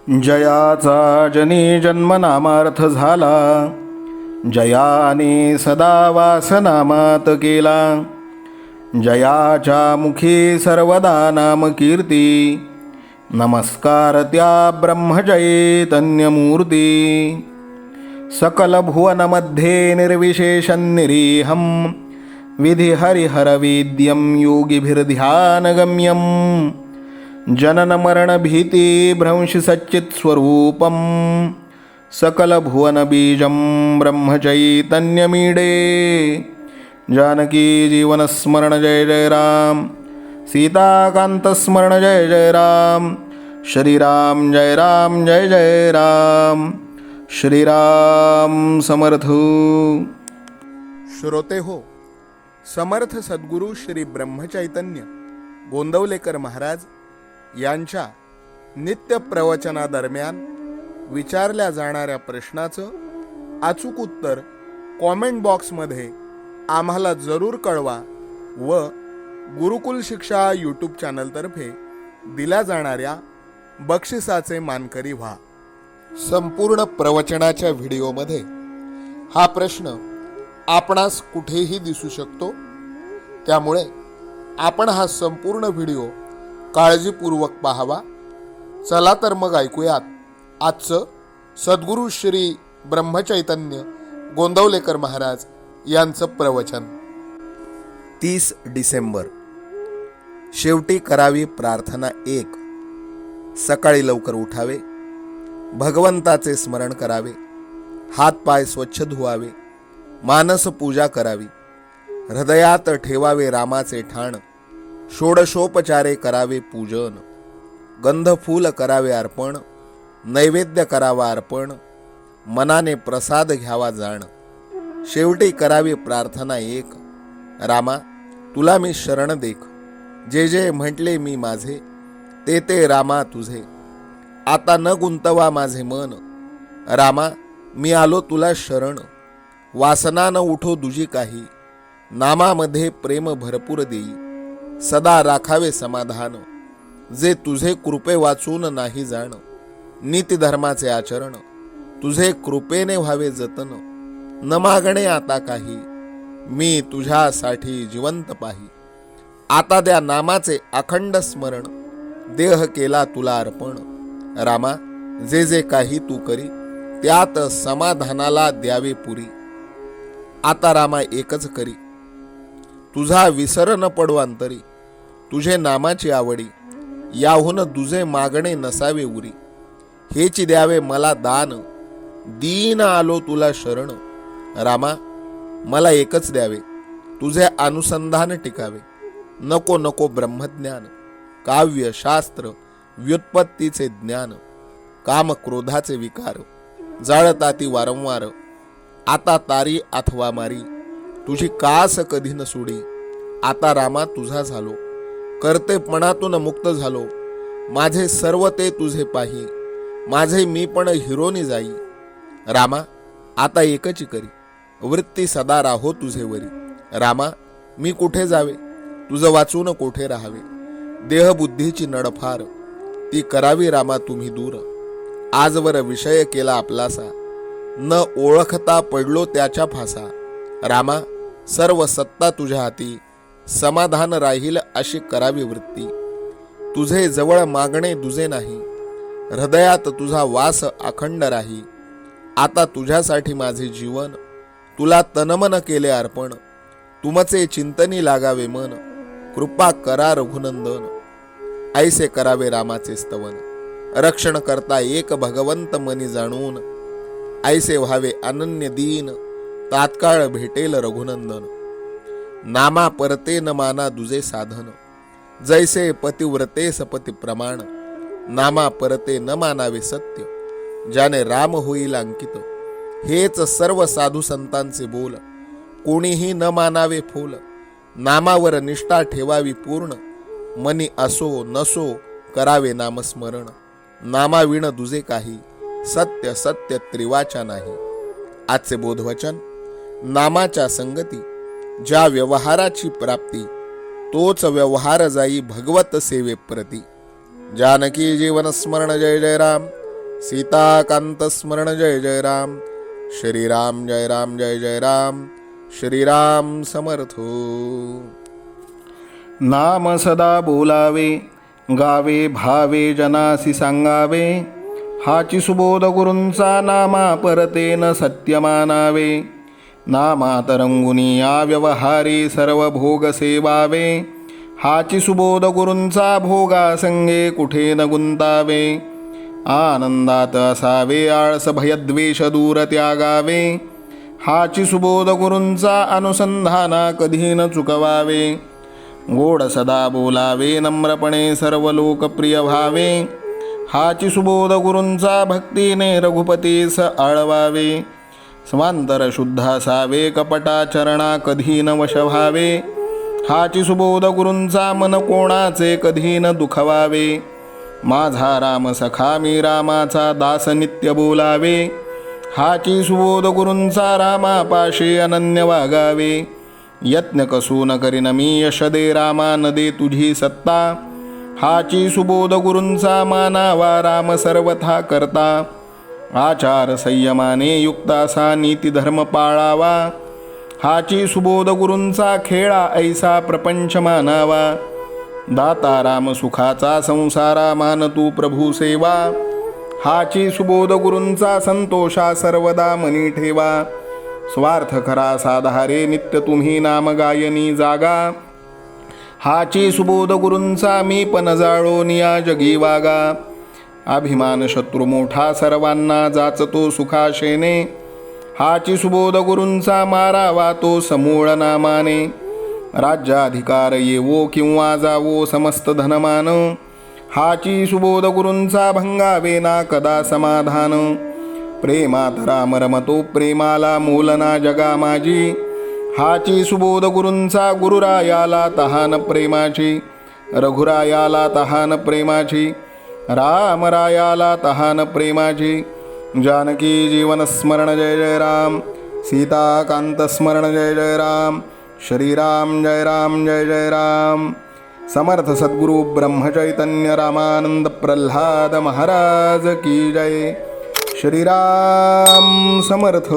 जयाचा जनी जन्मनामार्थ झाला, जयाने सदा वासनामात केला. जयाच्या मुखी सर्वदा नाम कीर्ती, नमस्कार त्या ब्रह्मचैतन्यमूर्ती. सकल भुवनमध्ये निर्विशेषं निरीहं, विधि हरिहरवेद्यं योगिभिर्ध्यानगम्यं. जनन मरण भीति भ्रंश सच्चित् स्वरूपं, सकल भुवन बीजं ब्रह्मचैतन्यमीडे. जानकी जीवन स्मरण जय जय राम, सीताकांत स्मरण जय जय राम. श्रीराम जय राम जय जय राम. श्रीराम समर्थ. श्रोते हो, समर्थ सद्गुरू श्री ब्रह्मचैतन्य गोंदवलेकर महाराज यांच्या नित्य प्रवचनादरम्यान विचारल्या जाणाऱ्या प्रश्नाचं अचूक उत्तर कॉमेंट बॉक्समध्ये आम्हाला जरूर कळवा व गुरुकुल शिक्षा यूट्यूब चॅनलतर्फे दिल्या जाणाऱ्या बक्षिसाचे मानकरी व्हा. संपूर्ण प्रवचनाच्या व्हिडिओमध्ये हा प्रश्न आपणास कुठेही दिसू शकतो, त्यामुळे आपण हा संपूर्ण व्हिडिओ काळजीपूर्वक पाहावा. चला तर मग ऐकूयात आजचं सद्गुरू श्री ब्रह्मचैतन्य गोंदवलेकर महाराज यांचं प्रवचन. 30 डिसेंबर. शेवटी करावी प्रार्थना 1. सकाळी लवकर उठावे, भगवंताचे स्मरण करावे, हात पाय स्वच्छ धुवावे, मानस पूजा करावी, हृदयात ठेवावे रामाचे ठाण, षोडशोपचारे करावे पूजन, गंधफूल करावे अर्पण, नैवेद्य करावा अर्पण, मनाने प्रसाद घ्यावा जाण. शेवटी करावी प्रार्थना 1. रामा, तुला मी शरण देख, जे जे म्हटले मी माझे, ते ते रामा तुझे. आता न गुंतवा माझे मन, रामा मी आलो तुला शरण. वासना न उठो दुजी काही, नामामध्ये प्रेम भरपूर देई. सदा राखावे समाधान, जे तुझे कृपे वाचून नाही जाण. नीती धर्माचे आचरण, तुझे कृपेने व्हावे जतन. न मागणे आता काही, मी तुझ्यासाठी जिवंत पाही. आता द्या नामाचे अखंड स्मरण, देह केला तुला अर्पण. रामा जे जे काही तू करी, त्यात समाधानाला द्यावे पुरी. आता रामा एकच करी, तुझा विसर न पडो अंतरी. तुझे नामाची आवडी, याहून तुझे मागणे नसावे उरी. हेची द्यावे मला दान, दीन आलो तुला शरण. रामा मला एकच द्यावे, तुझे अनुसंधान टिकावे. नको नको ब्रह्मज्ञान, काव्य शास्त्र व्युत्पत्तीचे ज्ञान. काम क्रोधाचे विकार, जाळताती वारंवार. आता तारी अथवा मारी, तुझी कास कधी न सोडी. आता रामा तुझा झालो, कर्तेपणातून मुक्त झालो. माझे सर्व ते तुझे पाही, माझे मी पण हिरोनी जाई. रामा आता एकची करी, वृत्ती सदा राहो तुझे वरी. रामा मी कुठे जावे, तुझं वाचून कोठे राहावे. देहबुद्धीची नडफार, ती करावी रामा तुम्ही दूर. आजवर विषय केला आपलासा, न ओळखता पडलो त्याच्या फासा. रामा सर्व सत्ता तुझ्या हाती, समाधान राहील अशी करावी वृत्ती. तुझे जवळ मागणे दुजे नाही, हृदयात तुझा वास अखंड राही. आता तुझ्यासाठी माझे जीवन, तुला तनमन केले अर्पण. तुमचे चिंतनी लागावे मन, कृपा करा रघुनंदन. ऐसे करावे रामाचे स्तवन, रक्षण करता एक भगवंत मनी जाणून. ऐसे व्हावे अनन्य दीन, तात्काळ भेटेल रघुनंदन. नामा परते न माना दुजे साधन, जैसे पतिव्रते सपती प्रमाण. नामा परते न मानावे सत्य, ज्याने राम होईल अंकित. हेच सर्व साधू संतांचे बोल, कोणीही न मानावे फोल. नामावर निष्ठा ठेवावी पूर्ण, मनी असो नसो करावे नामस्मरण. नामाविण दुजे काही, सत्य सत्य त्रिवाचा नाही. आजचे बोधवचन. नामाच्या संगती, ज्या व्यवहाराची प्राप्ती, तोच व्यवहार जाई भगवत सेवे प्रती. जानकी जीवन स्मरण जय जय राम. सीताकांत स्मरण जय जय राम. श्रीराम जय राम जय जय राम. श्रीराम समर्थ. नाम सदा बोलावे, गावे भावे जनासी सांगावे. हाची सुबोध गुरूंचा नामा परतेन सत्य मानावे. नामात रंगुनी या व्यवहारी सर्व भोग सेवावे. हाची सुबोध गुरूंचा भोगा संगे कुठे न गुंतावे. आनंदात असावे आळस भयद्वेष दूर त्यागावे. हाची सुबोध गुरूंचा अनुसंधाना कधी न चुकवावे. गोड सदा बोलावे नम्रपणे सर्व लोकप्रिय व्हावे. हाची सुबोध गुरूंचा भक्तीने रघुपतीस आळवावे. स्वांतर शुद्ध असावे कपटाचरणा कधी न वश व्हावे. हाची सुबोध गुरूंचा मन कोणाचे कधी न दुखवावे. माझा राम सखा मी रामाचा दास नित्य बोलावे. हाची सुबोध गुरूंचा रामापाशी अनन्य वागावे. यत्न कसू न करीन मी यश दे रामा न दे तुझी सत्ता. हाची सुबोध गुरूंचा मानावा राम सर्वथा करता. आचार संयमाने युक्त असा नीती धर्म पाळावा. हाची सुबोध गुरूंचा खेळा ऐसा प्रपंच मानावा. दाता राम सुखाचा संसारा मान तू प्रभू सेवा. हाची सुबोध गुरूंचा संतोषा सर्वदा मनी ठेवा. स्वार्थ खरा साधारे नित्य तुम्ही नाम गायनी जागा. हाची सुबोध गुरूंचा मी पण जाळो निया जगी वागा. अभिमान शत्रू मोठा सर्वांना जाचतो सुखाशेने. हाची सुबोध गुरूंचा मारावा तो समूळ नामाने. राज्याधिकार येवो किंवा जावो समस्त धनमान. हाची सुबोध गुरूंचा भंगावे ना कदा समाधान. प्रेमात राम रमतो प्रेमाला मूलना जगा माझी. हाची सुबोध गुरूंचा गुरुरायाला तहान प्रेमाची. रघुरायाला तहान प्रेमाची. रामरायाला तहान प्रेमाची. जानकी जीवन स्मरण जय जय राम. सीताकांत स्मरण जय जय राम. श्रीराम जय राम जय जय राम. समर्थ सद्गुरु ब्रह्मचैतन्य रामानंद प्रल्हाद महाराज की जय. श्रीराम समर्थ.